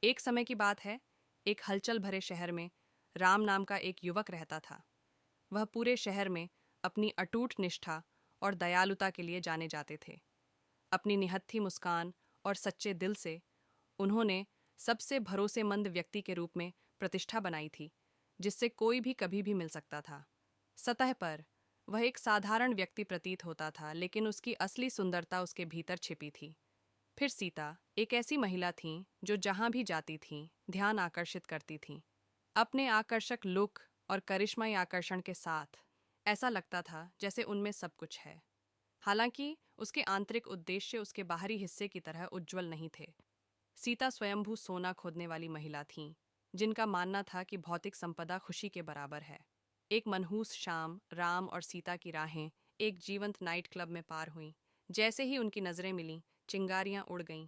एक समय की बात है, एक हलचल भरे शहर में राम नाम का एक युवक रहता था। वह पूरे शहर में अपनी अटूट निष्ठा और दयालुता के लिए जाने जाते थे। अपनी निहत्थी मुस्कान और सच्चे दिल से उन्होंने सबसे भरोसेमंद व्यक्ति के रूप में प्रतिष्ठा बनाई थी, जिससे कोई भी कभी भी मिल सकता था। सतह पर वह एक साधारण व्यक्ति प्रतीत होता था, लेकिन उसकी असली सुंदरता उसके भीतर छिपी थी। फिर सीता एक ऐसी महिला थीं जो जहां भी जाती थीं ध्यान आकर्षित करती थीं। अपने आकर्षक लुक और करिश्माई आकर्षण के साथ ऐसा लगता था जैसे उनमें सब कुछ है। हालांकि उसके आंतरिक उद्देश्य उसके बाहरी हिस्से की तरह उज्जवल नहीं थे। सीता स्वयंभू सोना खोदने वाली महिला थीं, जिनका मानना था कि भौतिक संपदा खुशी के बराबर है। एक मनहूस शाम राम और सीता की राहें एक जीवंत नाइट क्लब में पार हुईं। जैसे ही उनकी नजरें मिलीं, चिंगारियां उड़ गईं।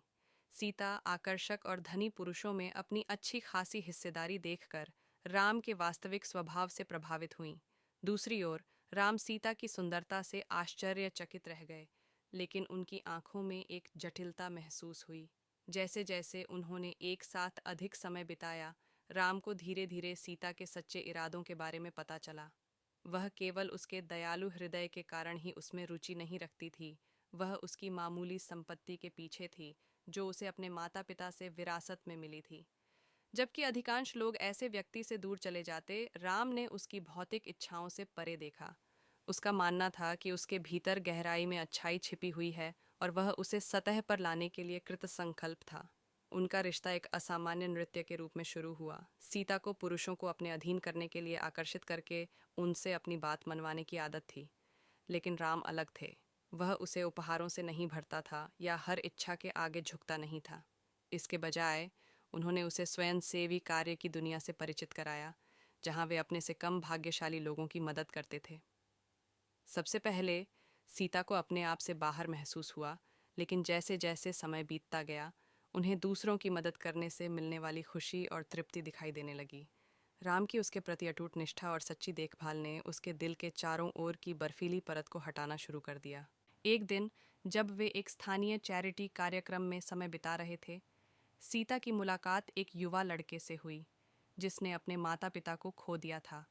सीता आकर्षक और धनी पुरुषों में अपनी अच्छी खासी हिस्सेदारी देखकर राम के वास्तविक स्वभाव से प्रभावित हुईं। दूसरी ओर राम सीता की सुंदरता से आश्चर्यचकित रह गए, लेकिन उनकी आंखों में एक जटिलता महसूस हुई। जैसे जैसे उन्होंने एक साथ अधिक समय बिताया, राम को धीरे धीरे सीता के सच्चे इरादों के बारे में पता चला। वह केवल उसके दयालु हृदय के कारण ही उसमें रुचि नहीं रखती थी, वह उसकी मामूली संपत्ति के पीछे थी, जो उसे अपने माता पिता से विरासत में मिली थी। जबकि अधिकांश लोग ऐसे व्यक्ति से दूर चले जाते, राम ने उसकी भौतिक इच्छाओं से परे देखा। उसका मानना था कि उसके भीतर गहराई में अच्छाई छिपी हुई है और वह उसे सतह पर लाने के लिए कृतसंकल्प था। उनका रिश्ता एक असामान्य नृत्य के रूप में शुरू हुआ। सीता को पुरुषों को अपने अधीन करने के लिए आकर्षित करके उनसे अपनी बात मनवाने की आदत थी, लेकिन राम अलग थे। वह उसे उपहारों से नहीं भरता था या हर इच्छा के आगे झुकता नहीं था। इसके बजाय उन्होंने उसे स्वयंसेवी कार्य की दुनिया से परिचित कराया, जहां वे अपने से कम भाग्यशाली लोगों की मदद करते थे। सबसे पहले सीता को अपने आप से बाहर महसूस हुआ, लेकिन जैसे जैसे समय बीतता गया, उन्हें दूसरों की मदद करने से मिलने वाली खुशी और तृप्ति दिखाई देने लगी। राम की उसके प्रति अटूट निष्ठा और सच्ची देखभाल ने उसके दिल के चारों ओर की बर्फीली परत को हटाना शुरू कर दिया। एक दिन जब वे एक स्थानीय चैरिटी कार्यक्रम में समय बिता रहे थे, सीता की मुलाकात एक युवा लड़के से हुई, जिसने अपने माता पिता को खो दिया था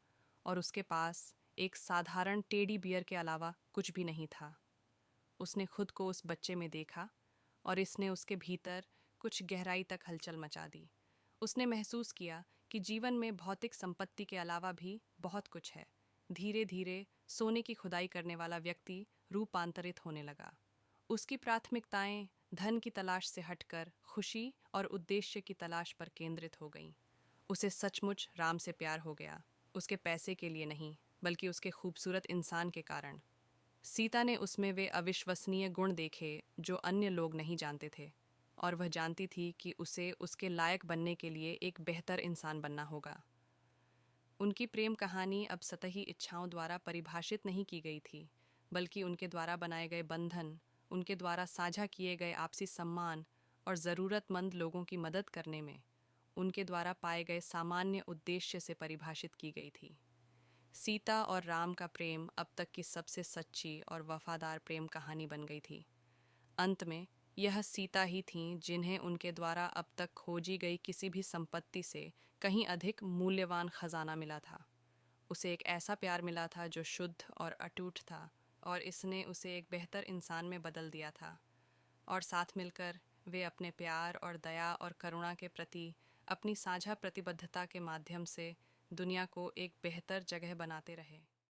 और उसके पास एक साधारण टेडी बियर के अलावा कुछ भी नहीं था। उसने खुद को उस बच्चे में देखा और इसने उसके भीतर कुछ गहराई तक हलचल मचा दी। उसने महसूस किया कि जीवन में भौतिक संपत्ति के अलावा भी बहुत कुछ है। धीरे धीरे सोने की खुदाई करने वाला व्यक्ति रूपांतरित होने लगा। उसकी प्राथमिकताएं धन की तलाश से हटकर खुशी और उद्देश्य की तलाश पर केंद्रित हो गईं। उसे सचमुच राम से प्यार हो गया, उसके पैसे के लिए नहीं, बल्कि उसके खूबसूरत इंसान के कारण। सीता ने उसमें वे अविश्वसनीय गुण देखे जो अन्य लोग नहीं जानते थे, और वह जानती थी कि उसे उसके लायक बनने के लिए एक बेहतर इंसान बनना होगा। उनकी प्रेम कहानी अब सतही इच्छाओं द्वारा परिभाषित नहीं की गई थी, बल्कि उनके द्वारा बनाए गए बंधन, उनके द्वारा साझा किए गए आपसी सम्मान और ज़रूरतमंद लोगों की मदद करने में उनके द्वारा पाए गए सामान्य उद्देश्य से परिभाषित की गई थी। सीता और राम का प्रेम अब तक की सबसे सच्ची और वफादार प्रेम कहानी बन गई थी। अंत में यह सीता ही थीं जिन्हें उनके द्वारा अब तक खोजी गई किसी भी संपत्ति से कहीं अधिक मूल्यवान खजाना मिला था। उसे एक ऐसा प्यार मिला था जो शुद्ध और अटूट था, और इसने उसे एक बेहतर इंसान में बदल दिया था। और साथ मिलकर वे अपने प्यार और दया और करुणा के प्रति अपनी साझा प्रतिबद्धता के माध्यम से दुनिया को एक बेहतर जगह बनाते रहे।